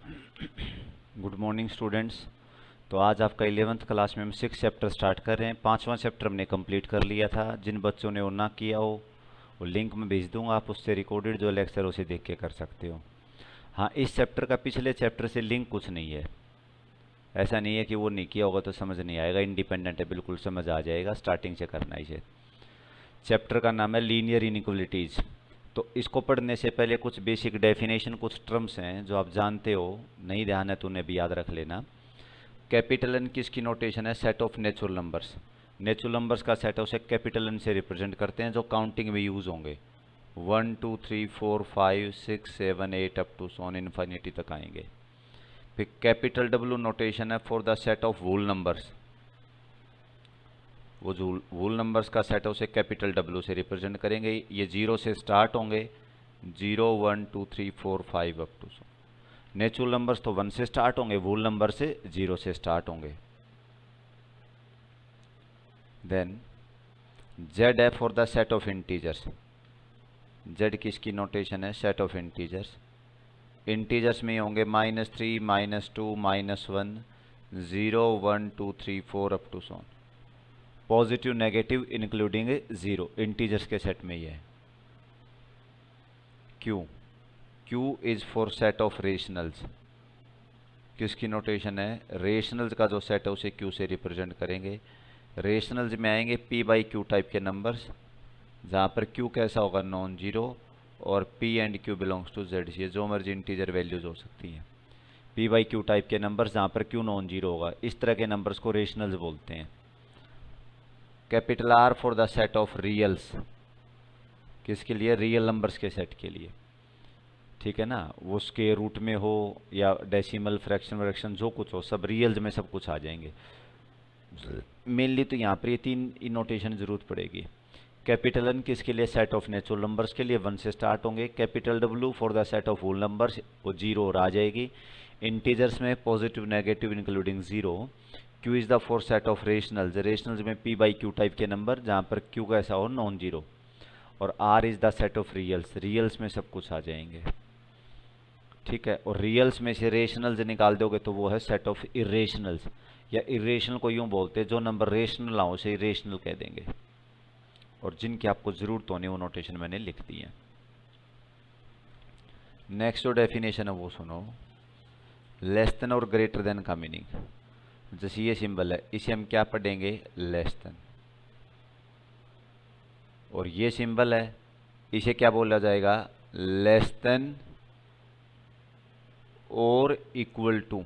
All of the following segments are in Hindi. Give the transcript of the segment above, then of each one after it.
Good morning students. तो आज आपका 11th क्लास में हम 6 चैप्टर स्टार्ट कर रहे हैं। 5वां चैप्टर हमने कंप्लीट कर लिया था। जिन बच्चों ने वो ना किया हो वो लिंक में भेज दूंगा, आप उससे रिकॉर्डेड जो लेक्चर उसे देख के कर सकते हो। हाँ, इस चैप्टर का पिछले चैप्टर से लिंक कुछ नहीं है। ऐसा नहीं है कि वो नहीं किया होगा तो समझ नहीं आएगा, इंडिपेंडेंट है, बिल्कुल समझ आ जाएगा। स्टार्टिंग से करना इसे। चैप्टर का नाम है लीनियर इनइक्वलिटीज़। तो इसको पढ़ने से पहले कुछ बेसिक डेफिनेशन, कुछ टर्म्स हैं जो आप जानते हो, नहीं ध्यान है तो उन्हें भी याद रख लेना। कैपिटल एन किसकी नोटेशन है? Set of natural numbers. Natural numbers का सेट उसे कैपिटल एन से रिप्रेजेंट करते हैं जो काउंटिंग में यूज होंगे। 1 2 3 4 5 6 7 8 अप टू सोन इन्फिनिटी तक आएंगे। फिर कैपिटल डब्ल्यू नोटेशन है for the set of whole numbers. वो जो होल नंबर्स का सेट है उसे कैपिटल डब्ल्यू से रिप्रेजेंट करेंगे। ये 0 से स्टार्ट होंगे, 0 1 2 3 4 5 अप टू सोन। नेचुरल नंबर्स तो 1 से स्टार्ट होंगे, होल नंबर से 0 से स्टार्ट होंगे। देन जेड है for the set of integers. Z किसकी नोटेशन है? Set of integers. इंटीजर्स में होंगे -3 -2 -1 0 1 2 3 4 up to so on. Positive negative including 0 integers के सेट में ही है। Q, Q is for set of rationals. किसकी नोटेशन है? रेशनल्स का जो सेट है उसे क्यू से रिप्रेजेंट करेंगे। रेशनल्स में आएंगे पी बाई क्यू टाइप के नंबर्स, जहाँ पर क्यू कैसा होगा? नॉन जीरो, और P and Q belongs to Z. ये जो मर्जी इंटीजर वैल्यूज हो सकती हैं। पी बाई क्यू टाइप के नंबर्स जहाँ पर क्यू नॉन जीरो होगा, इस तरह के नंबर्स को रेशनल्स बोलते हैं। Capital R for the set of reals. किसके लिए? रियल नंबर्स के सेट के लिए, ठीक है ना। वो स्क्वायर रूट में हो या डेसिमल, फ्रैक्शन व्रैक्शन, जो कुछ हो, सब रियल्स में सब कुछ आ जाएंगे। मेनली तो यहाँ पर ये 3 नोटेशन जरूरत पड़ेगी। कैपिटल एन किसके लिए? सेट ऑफ नेचुरल नंबर्स के लिए, 1 से स्टार्ट होंगे। Capital W for the set of whole numbers, वो 0 और आ जाएगी। इंटीजर्स में positive negative including 0। Q is the for set of rationals. Rationals में पी बाई क्यू टाइप के नंबर, जहाँ पर क्यू कैसा हो? Non zero. और R is the set of reals. Reals में सब कुछ आ जाएंगे, ठीक है। और रियल्स में से रेशनल्स निकाल दोगे तो वो है सेट ऑफ इरेशनल्स, या इरेशनल को यूं बोलते हैं जो नंबर रेशनल हो उसे इरेशनल कह देंगे। और जिनकी आपको जरूरत होनी वो नोटेशन मैंने लिख दी है। नेक्स्ट जो डेफिनेशन है वो सुनो। लेस देन और ग्रेटर देन का मीनिंग। जैसे ये सिंबल है, इसे हम क्या पढ़ेंगे? Less than. और ये सिंबल है, इसे क्या बोला जाएगा? लेस देन और इक्वल टू,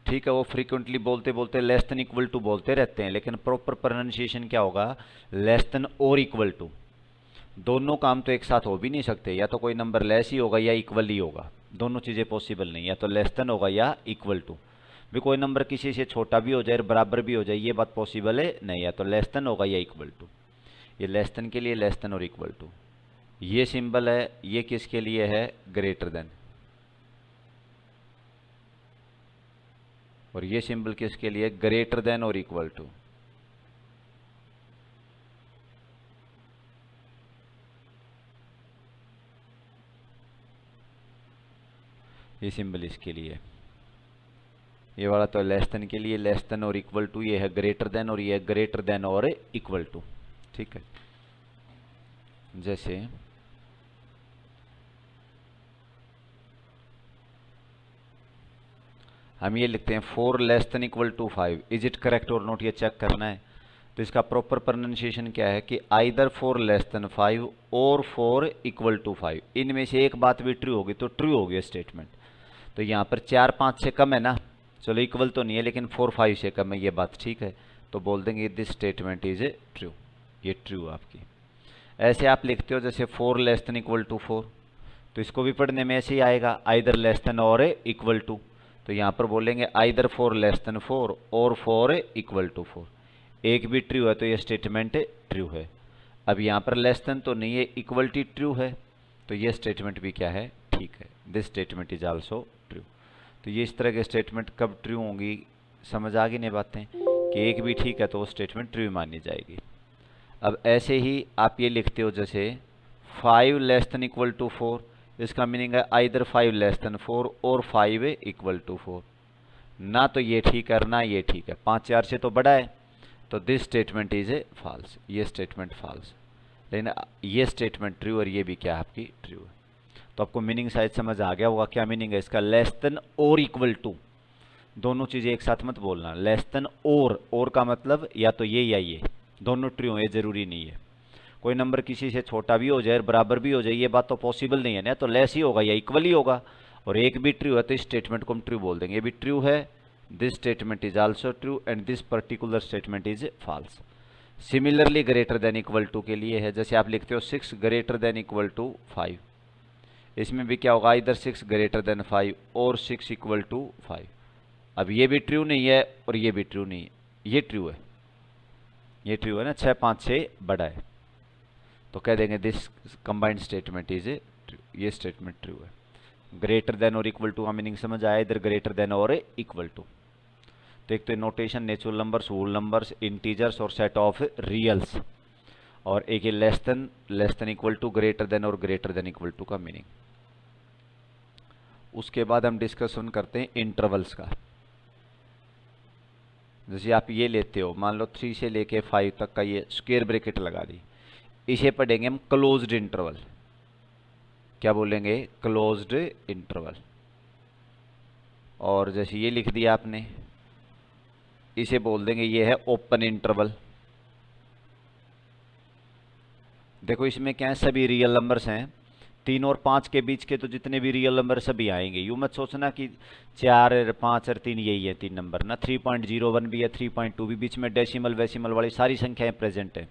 ठीक है। वो फ्रीक्वेंटली बोलते बोलते लेस देन इक्वल टू बोलते रहते हैं, लेकिन प्रॉपर प्रोनाउंसिएशन क्या होगा? लेस देन और इक्वल टू। दोनों काम तो एक साथ हो भी नहीं सकते, या तो कोई नंबर लेस ही होगा या इक्वल ही होगा। दोनों चीज़ें पॉसिबल नहीं, या तो लेस देन होगा या इक्वल टू। भी कोई नंबर किसी से छोटा भी हो जाए, बराबर भी हो जाए, ये बात पॉसिबल है नहीं। या तो लेस देन होगा या इक्वल टू। ये लेस देन के लिए लेस देन और इक्वल टू। ये सिंबल है, ये किसके लिए है? Greater than. और ये सिंबल किसके लिए? ग्रेटर देन और इक्वल टू। ये सिंबल इसके लिए। ये वाला तो लेस देन के लिए, लेस देन और इक्वल टू। ये है ग्रेटर देन, और ये है ग्रेटर देन और इक्वल टू, ठीक है। जैसे हम ये लिखते हैं 4 less than equal to 5। Is it correct और नॉट, ये चेक करना है। तो इसका प्रॉपर प्रोनाउंसिएशन क्या है कि आइदर 4 लेस देन 5 और 4 इक्वल टू 5। इनमें से एक बात भी ट्रू होगी तो ट्रू होगी स्टेटमेंट। तो यहाँ पर 4 5 से कम है ना, चलो इक्वल तो नहीं है लेकिन 4 5 से कम है, ये बात ठीक है। तो बोल देंगे दिस स्टेटमेंट इज ट्रू, ये ट्रू आपकी। ऐसे आप लिखते हो जैसे 4 लेस देन इक्वल टू 4, तो इसको भी पढ़ने में ऐसे ही आएगा, आइदर लेस देन और इक्वल टू। तो यहाँ पर बोलेंगे आइदर 4 लेस देन 4 और 4 इक्वल टू 4। एक भी ट्रू है तो ये स्टेटमेंट ट्रू है। अब यहाँ पर लेस देन तो नहीं है, इक्वलिटी ट्रू है, तो ये स्टेटमेंट भी क्या है? ठीक है। This statement is also true. तो ये इस तरह के स्टेटमेंट कब ट्रू होंगी, समझ आ गई नहीं बातें, कि एक भी ठीक है तो वो स्टेटमेंट ट्रू मानी जाएगी। अब ऐसे ही आप ये लिखते हो जैसे 5 लेस देन इक्वल टू 4, इसका मीनिंग है आइदर 5 लेस देन 4 और 5 इक्वल टू 4। ना तो ये ठीक है ना ये ठीक है, 5 4 से तो बड़ा है, तो this statement is a false, ये स्टेटमेंट फॉल्स। लेकिन ये स्टेटमेंट ट्रू और ये भी क्या है आपकी ट्रू है। तो आपको मीनिंग शायद समझ आ गया होगा। क्या मीनिंग है इसका? लेस देन और इक्वल टू, दोनों चीज़ें एक साथ मत बोलना। लेस देन और का मतलब या तो ये या ये, दोनों ट्रू हो, ये जरूरी नहीं है। कोई नंबर किसी से छोटा भी हो जाए और बराबर भी हो जाए, ये बात तो पॉसिबल नहीं है ना, तो लेस ही होगा या इक्वल ही होगा। और एक भी ट्रू है तो इस स्टेटमेंट को हम ट्रू बोल देंगे। ये भी ट्रू है, this statement is also true and this particular statement is false. Similarly greater than equal to के लिए है, जैसे आप लिखते हो 6 ग्रेटर देन इक्वल टू 5, इसमें भी क्या होगा? इधर 6 ग्रेटर देन 5 और 6 इक्वल टू 5। अब ये भी ट्रू नहीं है और ये भी ट्रू नहीं है, ये ट्रू है, ये ट्रू है ना, 6 5 से बड़ा है, तो कह देंगे this combined statement is a true, ये स्टेटमेंट ट्रू है। ग्रेटर देन और इक्वल टू का मीनिंग समझ आया? इधर ग्रेटर देन और इक्वल टू। तो एक तो notation natural numbers, whole numbers, integers और सेट ऑफ रियल्स, और एक ये less than equal to, greater than और ग्रेटर देन इक्वल टू का मीनिंग। उसके बाद हम डिस्कशन करते हैं इंटरवल्स का। जैसे आप ये लेते हो, मान लो 3 से लेके 5 तक का ये स्क्वायर ब्रैकेट लगा दी, इसे पढ़ेंगे हम क्लोज्ड इंटरवल। क्या बोलेंगे? Closed interval. और जैसे ये लिख दिया आपने, इसे बोल देंगे ये है ओपन इंटरवल। देखो इसमें क्या है, सभी रियल नंबर्स हैं, 3 और 5 के बीच के तो जितने भी रियल नंबर सभी आएंगे। यूँ मत सोचना कि 4 5 और 3 यही है 3 नंबर ना, 3.01 भी है, 3.2 भी, बीच में डेसिमल वेसिमल वाली सारी संख्याएं प्रेजेंट है,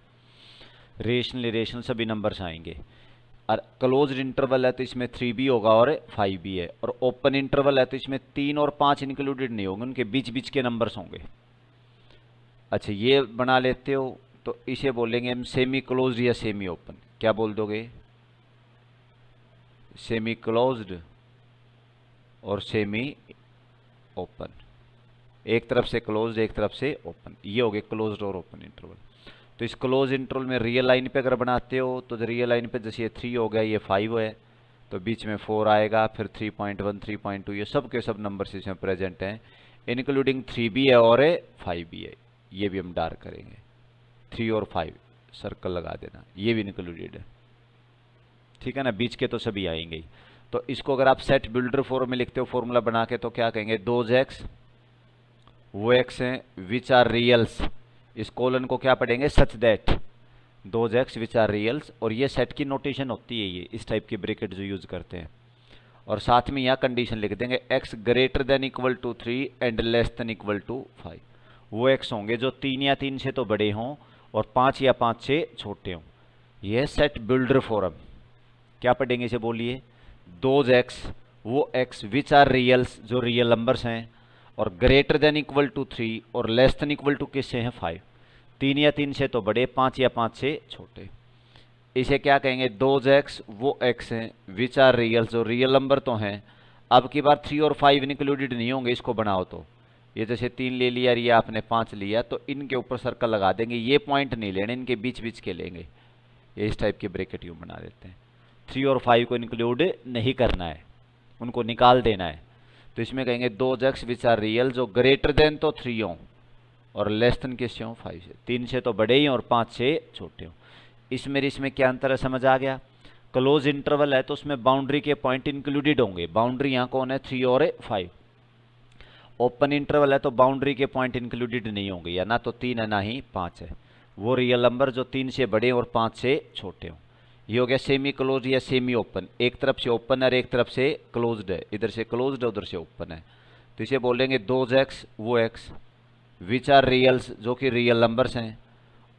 रेशनल सभी नंबर्स आएंगे। और क्लोज्ड इंटरवल है तो इसमें 3 भी होगा और 5 भी है, और ओपन इंटरवल है तो इसमें 3 और 5 इंक्लूडेड नहीं होंगे, उनके बीच बीच के नंबर्स होंगे। अच्छा ये बना लेते हो, तो इसे बोलेंगे हम सेमी क्लोज्ड या सेमी ओपन। क्या बोल दोगे? सेमी क्लोज्ड और सेमी ओपन, एक तरफ से क्लोज्ड एक तरफ से ओपन, ये हो गए क्लोज्ड और ओपन इंटरवल। तो इस क्लोज इंटरवल में रियल लाइन पे अगर बनाते हो तो रियल लाइन पे जैसे ये 3 हो गया, ये 5 है, तो बीच में 4 आएगा, फिर 3.1 3.2, ये सब के सब नंबर्स इसमें प्रेजेंट हैं, इंक्लूडिंग 3 भी है और 5 भी है, ये भी हम डार्क करेंगे। 3 और 5 सर्कल लगा देना, ये भी इंक्लूडेड है, ठीक है ना, बीच के तो सभी आएंगे ही। तो इसको अगर आप सेट बिल्डर फॉर्म में लिखते हो फॉर्मूला बना के, तो क्या कहेंगे? दोज एक्स, वो एक्स हैं विच आर रियल्स, इस कॉलन को क्या पढ़ेंगे? Such that those x which are reals. और ये सेट की नोटेशन होती है, ये इस टाइप की ब्रैकेट जो यूज करते हैं। और साथ में यहाँ कंडीशन लिख देंगे x greater than equal to 3 and less than equal to 5। वो एक्स होंगे जो 3 या 3 से तो बड़े हों और 5 या 5 से छोटे हों। यह सेट बिल्डर फॉर्म क्या पढ़ेंगे इसे? बोलिए, दोज एक्स, वो एक्स विच आर रियल्स, जो रियल नंबर्स हैं, और ग्रेटर देन इक्वल टू 3 और लेस देन इक्वल टू किससे हैं? 5। 3 या 3 से तो बड़े, 5 या 5 से छोटे। इसे क्या कहेंगे? दोज एक्स, वो एक्स हैं विच आर रियल, जो रियल नंबर तो हैं। अब की बार 3 और 5 इंक्लूडेड नहीं होंगे, इसको बनाओ तो ये जैसे 3 ले लिया और ये आपने 5 लिया, तो इनके ऊपर सर्कल लगा देंगे, ये पॉइंट नहीं लेने, इनके बीच बीच के लेंगे। ये इस टाइप की ब्रैकेट यूँ बना देते हैं। 3 और 5 को इंक्लूड नहीं करना है, उनको निकाल देना है। तो इसमें कहेंगे those x which are real, जो ग्रेटर देन तो 3 हों और लेस देन किससे हों? 5 से। 3 से तो बड़े ही और 5 से छोटे हों। इसमें क्या अंतर है, समझ आ गया? क्लोज इंटरवल है तो उसमें बाउंड्री के पॉइंट इंक्लूडेड होंगे। बाउंड्री यहाँ कौन है? 3 और 5। ओपन इंटरवल है तो बाउंड्री के पॉइंट इंक्लूडेड नहीं होंगे, या ना तो 3 है ना ही 5 है। वो रियल नंबर जो 3 से बड़े और 5 से छोटे हों। ये हो गया सेमी क्लोज या सेमी ओपन, एक तरफ से ओपन है और एक तरफ से क्लोज्ड है, इधर से क्लोज्ड है उधर से ओपन है। तो इसे बोलेंगे दोज एक्स, वो एक्स विच आर रियल्स, जो कि रियल नंबर्स हैं,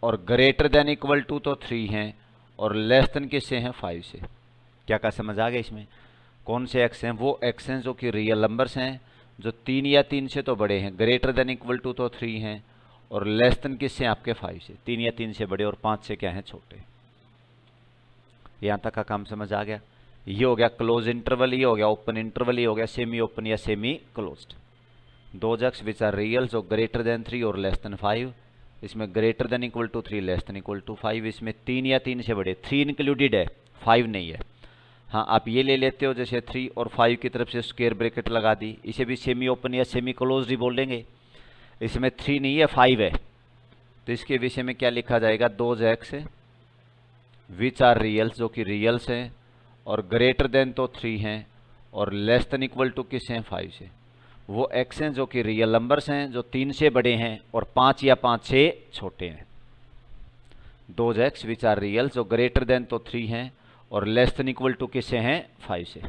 और ग्रेटर देन इक्वल टू तो 3 हैं और लेस देन किससे हैं? 5 से। क्या क्या समझ आ गया इसमें? कौन से एक्स हैं? वो एक्स हैं जो कि रियल नंबर्स हैं, जो 3 या 3 से तो बड़े हैं, ग्रेटर देन इक्वल टू तो 3 हैं, और लेस देन किससे? आपके 5 से। 3 या 3 से बड़े और 5 से क्या हैं? छोटे। यहाँ तक का काम समझ आ गया? ये हो गया क्लोज इंटरवल, ये हो गया ओपन इंटरवल, ये हो गया सेमी ओपन या semi closed. Those x which are real, जो ग्रेटर देन 3 और लेस देन 5। इसमें greater than equal to 3, less than equal to 5। इसमें 3 या 3 से बड़े, 3 इंक्लूडेड है, 5 नहीं है। हाँ, आप ये ले लेते हो जैसे 3 और 5 की तरफ से स्क्वायर ब्रैकेट लगा दी, इसे भी सेमी ओपन या सेमी क्लोज्ड ही बोलेंगे। इसमें 3 नहीं है 5 है, तो इसके विषय में क्या लिखा जाएगा, दोज एक्स विच आर रियल्स, जो कि रियल्स हैं और ग्रेटर देन तो 3 हैं और लेस देन इक्वल टू किस हैं, 5 से। वो एक्स हैं जो कि रियल नंबर्स हैं, जो 3 से बड़े हैं और 5 या 5 से छोटे हैं। Those x which are real, जो ग्रेटर देन तो 3 हैं और लेस देन इक्वल टू किससे हैं, 5 से।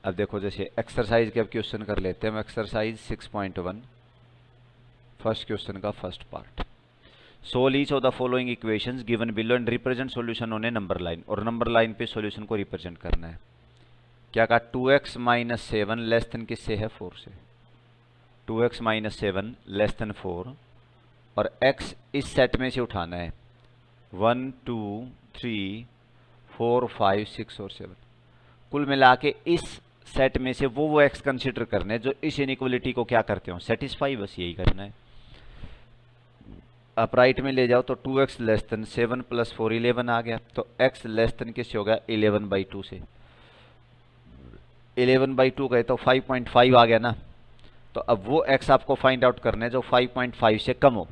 अब देखो जैसे एक्सरसाइज के अब क्वेश्चन कर लेते हैं हम। एक्सरसाइज 6.1 फर्स्ट क्वेश्चन का first part. Solve each of the following equations given below and represent solution on A number line, और नंबर लाइन पे सॉल्यूशन को रिप्रेजेंट करना है। क्या कहा, 2x माइनस 7 लेस देन किससे है, 4 से। 2x माइनस 7 लेस देन 4 और x इस सेट में से उठाना है 1 2 3 4 5 6 और 7। कुल मिला के इस सेट में से वो x कंसिडर करने जो इस इनइक्वलिटी को क्या करते हो, सेटिस्फाई, बस यही करना है। आप राइट में ले जाओ तो 2x लेस देन 7 प्लस 4 11 आ गया, तो x लेस देन किससे होगा, 11/2 से। 11/2 गए तो 5.5 आ गया ना। तो अब वो x आपको फाइंड आउट करना है जो 5.5 से कम हो।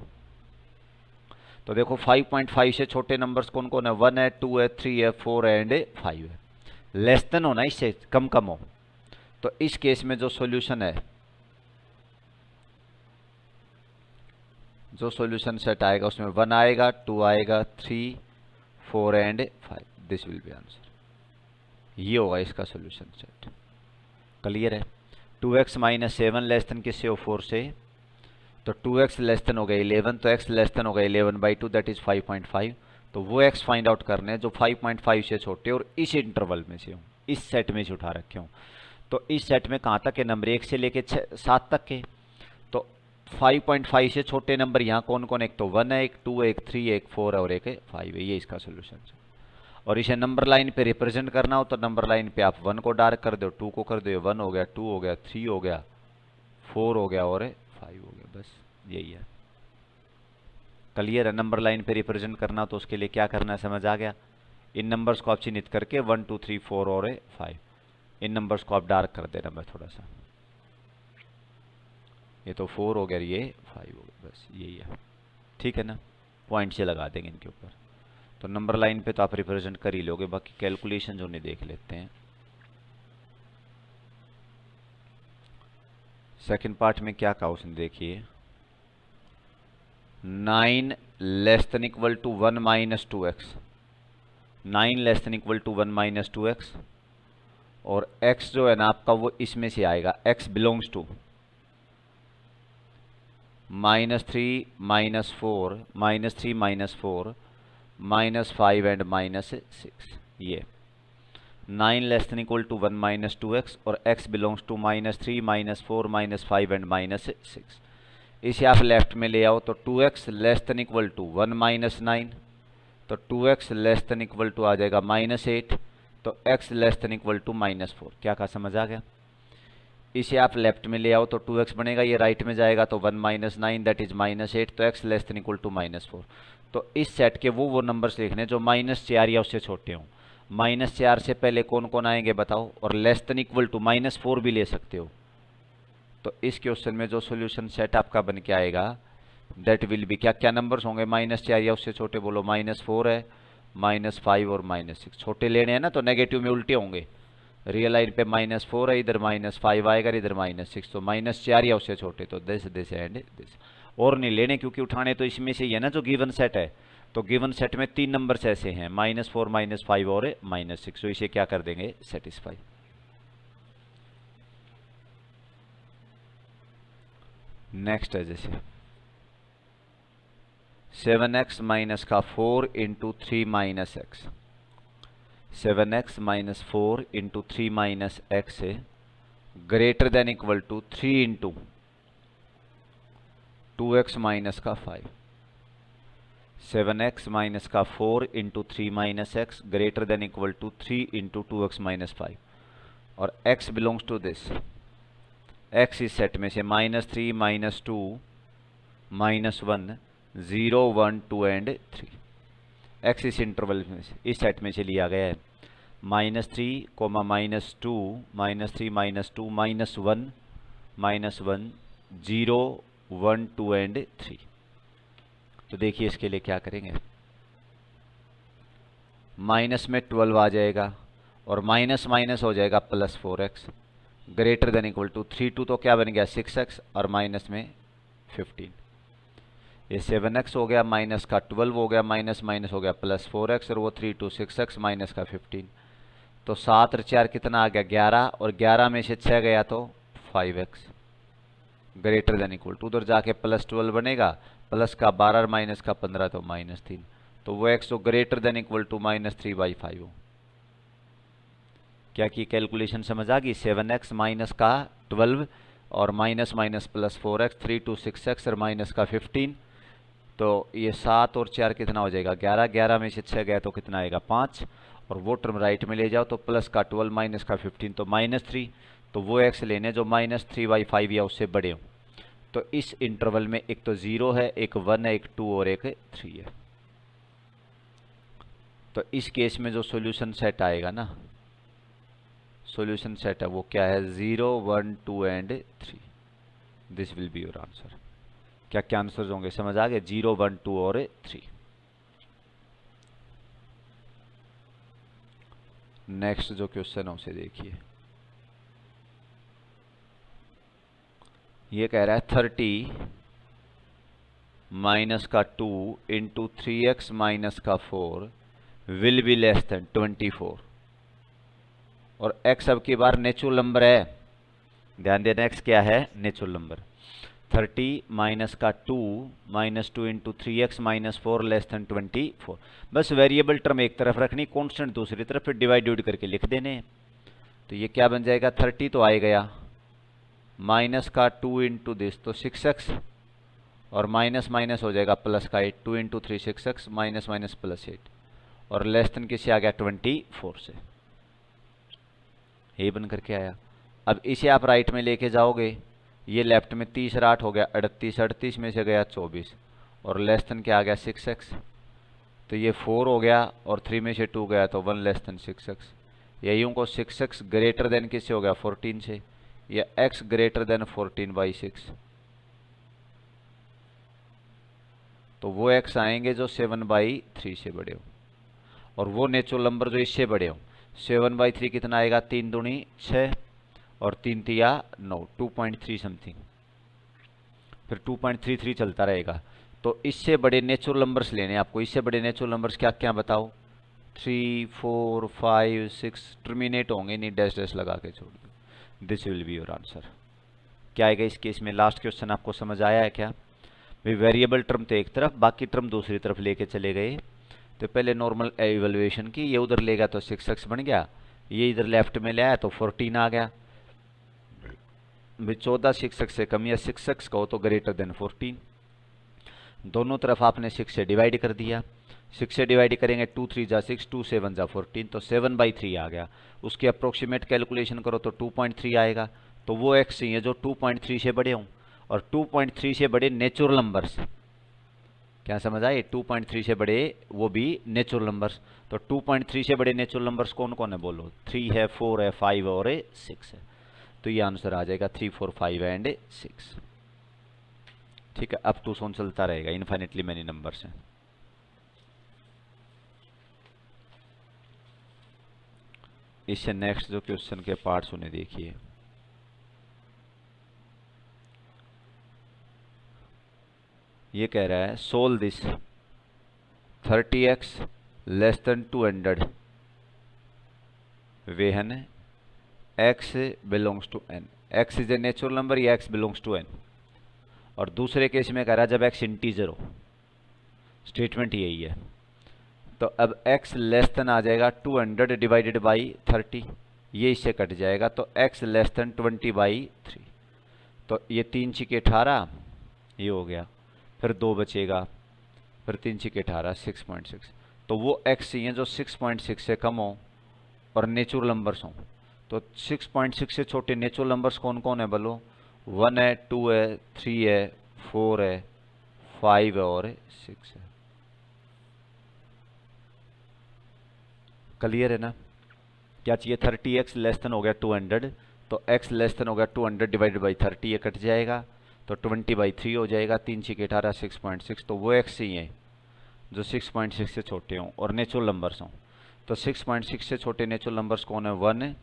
तो देखो 5.5 से छोटे नंबर्स कौन कौन है, 1 है, 2 है, 3 है, 4 है एंड 5 है। लेस देन होना, इससे कम कम हो। तो इस केस में जो सॉल्यूशन है, जो सॉल्यूशन सेट आएगा उसमें 1 आएगा, 2 आएगा, 3 4 and 5, this will be answer. ये होगा इसका सॉल्यूशन सेट। क्लियर है। 2x माइनस 7 लेस देन किससे हो, 4 से। तो 2x लेस देन हो गया 11, तो x लेस देन हो गया 11/2 दैट इज 5.5। तो वो x फाइंड आउट करने हैं जो 5.5 से छोटे और इस इंटरवल में से हो, इस सेट में से उठा रखे हो। तो इस सेट में कहाँ तक है नंबर, 1 से लेके 7 तक के। तो 5.5 से छोटे नंबर यहाँ कौन कौन, एक तो 1 है, एक 2 है, एक 3 है, एक 4 है और एक 5 है। ये इसका सोल्यूशन है। और इसे नंबर लाइन पे रिप्रेजेंट करना हो तो नंबर लाइन पे आप 1 को डार्क कर दो, 2 को कर दो, 1 हो गया, 2 हो गया, 3 हो गया, 4 हो गया और 5 हो गया, बस यही है। क्लियर है। नंबर लाइन पे रिप्रेजेंट करना तो उसके लिए क्या करना है, समझ आ गया। इन नंबर्स को आप चिन्हित करके 1 2 3 4 और 5, इन नंबर्स को आप डार्क कर देना। मैं थोड़ा सा, ये तो 4 हो गया, ये 5 हो गया, बस यही है। ठीक है ना, पॉइंट से लगा देंगे इनके ऊपर। तो नंबर लाइन पे तो आप रिप्रेजेंट कर ही लोगे, बाकी कैलकुलेशन जो नहीं देख लेते हैं। सेकंड पार्ट में क्या कहा उसने, देखिए 9 less than equal to 1 minus 2x, 9 less than equal to 1 minus 2x, और x जो है ना आपका वो इसमें से आएगा, x बिलोंग्स टू -3 -4 -3 -4 -5 एंड -6। ये 9 less than equal to 1 minus 2x और x बिलोंग्स टू -3 -4 -5 एंड -6। इसे आप लेफ्ट में ले आओ तो 2x less than equal to 1 minus 9, तो 2x less than equal to आ जाएगा -8, तो x less than equal to -4। क्या कहा, समझ आ गया। इसे आप लेफ्ट में ले आओ तो 2x बनेगा, ये राइट में जाएगा तो 1 माइनस 9 दैट इज -8, तो x less than equal to -4। तो इस सेट के वो नंबर्स लिखने जो -4 या उससे छोटे हों। -4 से पहले कौन कौन आएंगे बताओ, और लेस देन इक्वल टू -4 भी ले सकते हो। तो इस क्वेश्चन में जो सॉल्यूशन सेट आपका बन के आएगा दैट विल बी, क्या क्या नंबर्स होंगे -4 या उससे छोटे, बोलो -4 है, -5 और -6। छोटे लेने हैं ना तो नेगेटिव में उल्टे होंगे। रियल लाइन पे -4 है, इधर -5 आएगा, इधर -6, तो -4 या उससे छोटे, तो दिस एंड दिस। और नहीं लेने क्योंकि उठाने तो इसमें से ही है ना जो गिवन सेट है। तो गिवन सेट में 3 नंबर्स ऐसे हैं, -4 -5 और -6, तो इसे क्या कर देंगे, सेटिस्फाई। नेक्स्ट है जैसे 7x माइनस का 4 into 3 minus x, 7x minus 4 into 3 minus x है greater than equal to 3 into 2x minus का 5। 7x माइनस का 4 into 3 minus x greater than equal to 3 into 2x minus 5, और x belongs to this, x इस सेट में से -3 -2 -1 0 1 2 एंड 3। एक्स इस इंटरवल में इस सेट में से लिया गया है। -3, -2, -3, -2, -1, 0 1 2 एंड 3। तो देखिए इसके लिए क्या करेंगे, माइनस में 12 आ जाएगा और माइनस माइनस हो जाएगा +4x greater than equal to 3 2, तो क्या बन गया 6x और माइनस में 15। ये 7x हो गया, माइनस का 12 हो गया, माइनस माइनस हो गया +4x और वो 3 2 6x माइनस का 15। तो 7 और 4 कितना आ गया 11 और 11 में से 6 गया तो 5x greater than equal to, उधर जाके +12 बनेगा, प्लस का 12 और माइनस का 15 तो -3। तो वो x तो ग्रेटर देन इक्वल टू -3/5 हो। क्या की कैलकुलेशन समझ आ गई। 7x माइनस का 12 और माइनस माइनस +4x, 3 2 6x और माइनस का 15। तो ये 7 और 4 कितना हो जाएगा 11, 11 में से 6 गया तो कितना आएगा 5 और वो टर्म राइट में ले जाओ तो प्लस का 12 माइनस का 15 तो -3। तो वो x लेने जो -3/5 या उससे बड़े हो। तो इस इंटरवल में एक तो 0 है, एक 1 है, एक 2 और एक 3 है। तो इस केस में जो सॉल्यूशन सेट आएगा ना, सॉल्यूशन सेट है वो क्या है 0 1 2 and 3। This will be your answer. क्या क्या आंसर्स होंगे समझ आ गए, 0 1 2 और 3। नेक्स्ट जो क्वेश्चन है उसे देखिए। ये कह रहा है 30 माइनस का 2 इंटू 3x माइनस का 4 विल बी लेस देन 24 और x अब की बार नेचुरल नंबर है। ध्यान देना x क्या है नेचुरल नंबर। 30 माइनस का 2 -2 into 3x minus 4 less then 24। बस वेरिएबल टर्म एक तरफ रखनी, कांस्टेंट दूसरी तरफ, फिर डिवाइड करके लिख देने। तो ये क्या बन जाएगा 30 तो आ गया, माइनस का 2 इंटू दिस तो 6x और माइनस माइनस हो जाएगा प्लस का 8, 2 इंटू 3 6x माइनस माइनस +8 और लेस देन किससे आ गया 24 से। ये बन करके आया। अब इसे आप राइट में लेके जाओगे, ये लेफ्ट में 30 और 8 हो गया 38, 38 में से गया 24 और लेस देन क्या आ गया 6x। तो ये 4 हो गया और 3 में से 2 गया तो 1 लेस देन 6x। यही को 6x ग्रेटर देन किससे हो गया 14 से, या x ग्रेटर देन 14/6। तो वो x आएंगे जो 7/3 से बड़े हो और वो नेचुरल नंबर जो इससे बड़े हो। 7/3 कितना आएगा 3 दूनी 6 और 3 तिया 9, 2.3 समथिंग, फिर 2.33 चलता रहेगा। तो इससे बड़े नेचुरल नंबर्स लेने आपको। इससे बड़े नेचुरल नंबर्स क्या क्या बताओ, 3 4 5 6 टर्मिनेट होंगे, नहीं डैश डैश लगा के छोड़ दो। This will be your answer. क्या आएगा इस केस में। लास्ट क्वेश्चन आपको समझ आया है क्या भाई। वेरिएबल टर्म तो एक तरफ, बाकी टर्म दूसरी तरफ लेके चले गए। तो पहले नॉर्मल एवल्यूएशन की, ये उधर लेगा तो 6x बन गया, ये इधर लेफ्ट में ले आया तो 14 आ गया। भाई 14 6x से कम या 6x का हो तो ग्रेटर देन 14। दोनों तरफ आपने 6 से डिवाइड कर दिया। 6 से डिवाइड करेंगे 2 3 जा 6, 2 7 जा 14, तो 7/3 आ गया। उसकी अप्रोक्सीमेट कैलकुलेशन करो तो 2.3 आएगा। तो वो x चाहिए जो 2.3 से बड़े हों और 2.3 से बड़े नेचुरल नंबर्स। क्या समझ आए, 2.3 से बड़े वो भी नेचुरल नंबर्स। तो 2.3 से बड़े नेचुरल नंबर्स कौन कौन है बोलो, 3 है, 4 है, 5 और 6 है। तो ये आंसर आ जाएगा 3 4 5 एंड 6। ठीक है, अप टू सोन चलता रहेगा, इनफाइनेटली मेनी नंबर्स हैं। इससे नेक्स्ट जो क्वेश्चन के पार्ट्स उन्हें देखिए। ये कह रहा है solve this 30x less than 200 when x belongs to n। x is a natural number या x बिलोंग्स टू n। और दूसरे केस में कह रहा है जब x इंटीजर हो। स्टेटमेंट यही है। तो अब x लेस देन आ जाएगा 200 डिवाइडेड बाई 30, ये इससे कट जाएगा तो x लेस देन 20/3। तो ये 3 छिके 18 ये हो गया, फिर 2 बचेगा, फिर 3 छिके 18 6.6। तो वो x चाहिए जो 6.6 से कम हो और नेचुरल नंबर्स हों। तो 6.6 से छोटे नेचुरल नंबर्स कौन कौन है बोलो, 1 है, 2 है, 3 है, 4 है, 5 और 6 है। क्लियर है ना? क्या चाहिए? 30x लेस देन हो गया 200, तो x लेस देन हो गया 200 डिवाइडेड बाई 30, ये कट जाएगा तो 20/3 हो जाएगा। 3 6 18 6.6, तो वो x ही है जो 6.6 से छोटे हों और नेचुरल नंबर्स हों। तो 6.6 से छोटे नेचुरल नंबर्स कौन है? 1।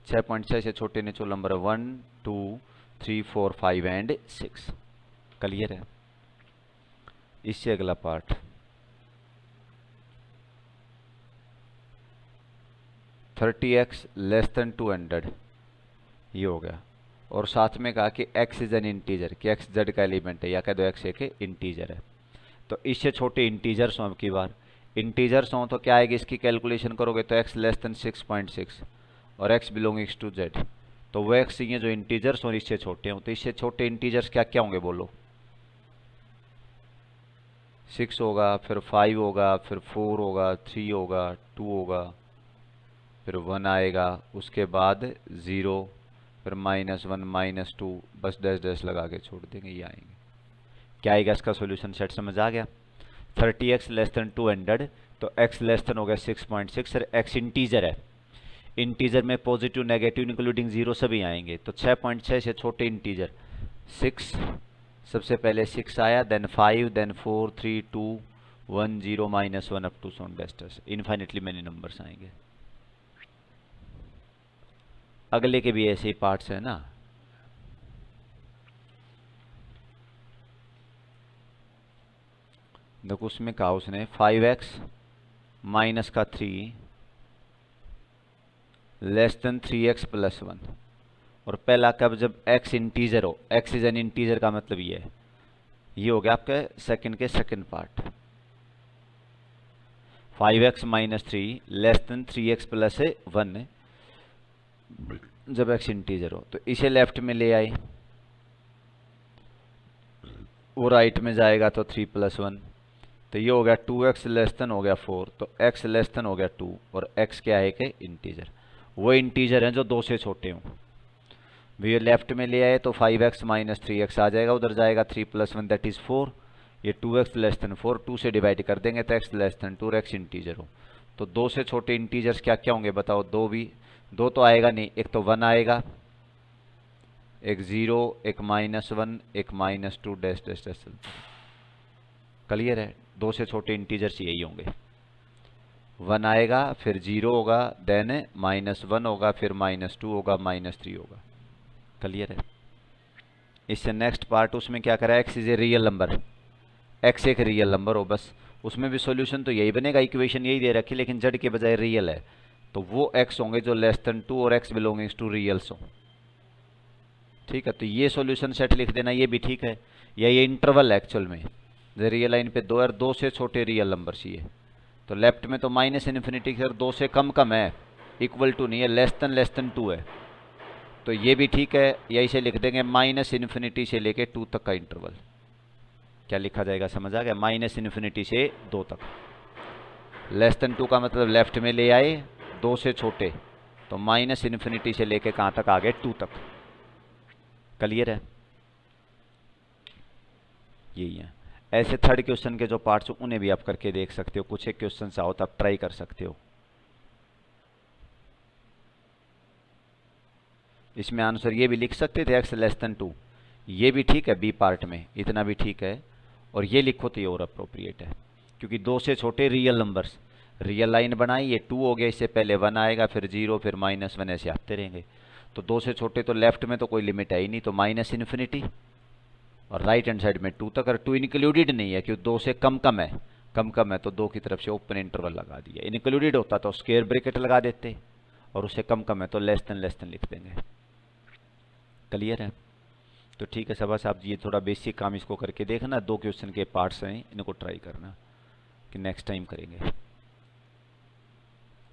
6.6 से छोटे नेचुरल नंबर है 1 2 3 4 5 एंड 6। क्लियर है? इससे अगला part, thirty x less than 200, ये हो गया। और साथ में कहा कि x इज एन इंटीजर, कि x z का एलिमेंट है, या कह दो x एक इंटीजर है। तो इससे छोटे इंटीजर्स हों, अब की बार इंटीजर्स हों तो क्या आएगी? इसकी कैलकुलेशन करोगे तो x लेस देन 6.6 और x बिलोंगिंग्स टू z, तो वो x ये जो इंटीजर्स हों इससे छोटे हों। तो इससे छोटे इंटीजर्स क्या क्या होंगे बोलो? 6 होगा, फिर 5 होगा, फिर 4 होगा, 3 होगा, 2 होगा, फिर 1 आएगा, उसके बाद 0, फिर -1 -2, बस डैश डैश लगा के छोड़ देंगे, ये आएंगे। क्या आएगा इसका सॉल्यूशन? सेट समझ आ गया? 30x लेस देन 200, तो x लेस देन हो गया 6.6, सर x इंटीजर है, इंटीजर में पॉजिटिव नेगेटिव इंक्लूडिंग 0 सभी आएंगे। तो 6.6 से छोटे इंटीजर 6, सबसे पहले 6 आया, then 5, then 4 3 2 1 0 -1 up to so on dash dash, infinitely many numbers आएंगे। अगले के भी ऐसे ही पार्ट्स है ना। देखो उसमें कहा उसने 5x माइनस का 3 लेस देन 3x प्लस 1, और पहला कब? जब x इंटीजर हो, x इज एन इंटीजर का मतलब ये है। ये हो गया आपके सेकंड के second part. 5x minus 3 less then 3x plus 1 जब x इंटीजर हो, तो इसे लेफ्ट में ले आए, वो राइट में जाएगा तो 3 + 1, तो ये हो गया 2x लेस देन हो गया 4, तो x लेस देन हो गया 2, और x क्या है कि इंटीजर, वो इंटीजर हैं जो 2 से छोटे हों। ये लेफ्ट में ले आए तो 5x माइनस 3x आ जाएगा, उधर जाएगा 3 + 1 दैट इज 4, ये 2x लेस देन 4, 2 से डिवाइड कर देंगे तो x लेस देन 2 और x इंटीजर हो। तो 2 से छोटे इंटीजर्स क्या क्या होंगे बताओ? 2 तो आएगा नहीं, एक तो 1 आएगा, एक 0, एक -1, एक -2 डैश डैश डैश। क्लियर है? 2 से छोटे इंटीजर्स यही होंगे। 1 आएगा, फिर 0 होगा, देन -1 होगा, फिर -2 होगा, -3 होगा। क्लियर है? इससे नेक्स्ट पार्ट उसमें क्या करा? x is a real number, x एक रियल नंबर हो, बस उसमें भी सॉल्यूशन तो यही बनेगा, इक्वेशन यही दे रखी, लेकिन z के बजाय रियल है, तो वो x होंगे जो लेस देन 2 और x बिलोंगिंग्स टू रियल्स हो। ठीक है? तो ये सॉल्यूशन सेट लिख देना, ये भी ठीक है। या ये इंटरवल है एक्चुअल में, रियल लाइन पे 2 और 2 से छोटे रियल नंबर चाहिए। तो लेफ्ट में तो -∞ से 2 से कम है, इक्वल टू नहीं है, लेस देन 2 है, तो ये भी ठीक है। या इसे लिख देंगे -∞ से लेके 2 तक का इंटरवल। क्या लिखा जाएगा? समझ आ गया? -∞ से 2 तक। लेस देन 2 का मतलब लेफ्ट में ले आए 2 से छोटे, तो -∞ से लेके कहाँ तक आ गए? 2 तक। क्लियर है? यही है। ऐसे थर्ड क्वेश्चन के जो पार्ट्स हो उन्हें भी आप करके देख सकते हो, कुछ एक क्वेश्चन आओ तो आप ट्राई कर सकते हो। इसमें आंसर ये भी लिख सकते थे x लेस देन 2, ये भी ठीक है, बी पार्ट में इतना भी ठीक है, और ये लिखो तो ये और अप्रोप्रिएट है, क्योंकि 2 से छोटे रियल नंबर्स, रियल लाइन बनाई, ये 2 हो गया, इससे पहले 1 आएगा, फिर 0, फिर -1, ऐसे आते रहेंगे। तो 2 से छोटे तो लेफ्ट में तो कोई लिमिट है ही नहीं, तो -∞, और राइट हैंड साइड में 2 तक, और 2 इंक्लूडेड नहीं है क्योंकि 2 से कम है, तो 2 की तरफ से ओपन इंटरवल लगा दिया। इंक्लूडेड होता तो स्क्वायर ब्रैकेट लगा देते, और उससे कम है तो लेस देन लिख देंगे। क्लियर है? तो ठीक है सबा साहब, ये थोड़ा बेसिक काम इसको करके देखना, 2 क्वेश्चन के पार्ट्स हैं, इनको ट्राई करना कि नेक्स्ट टाइम करेंगे।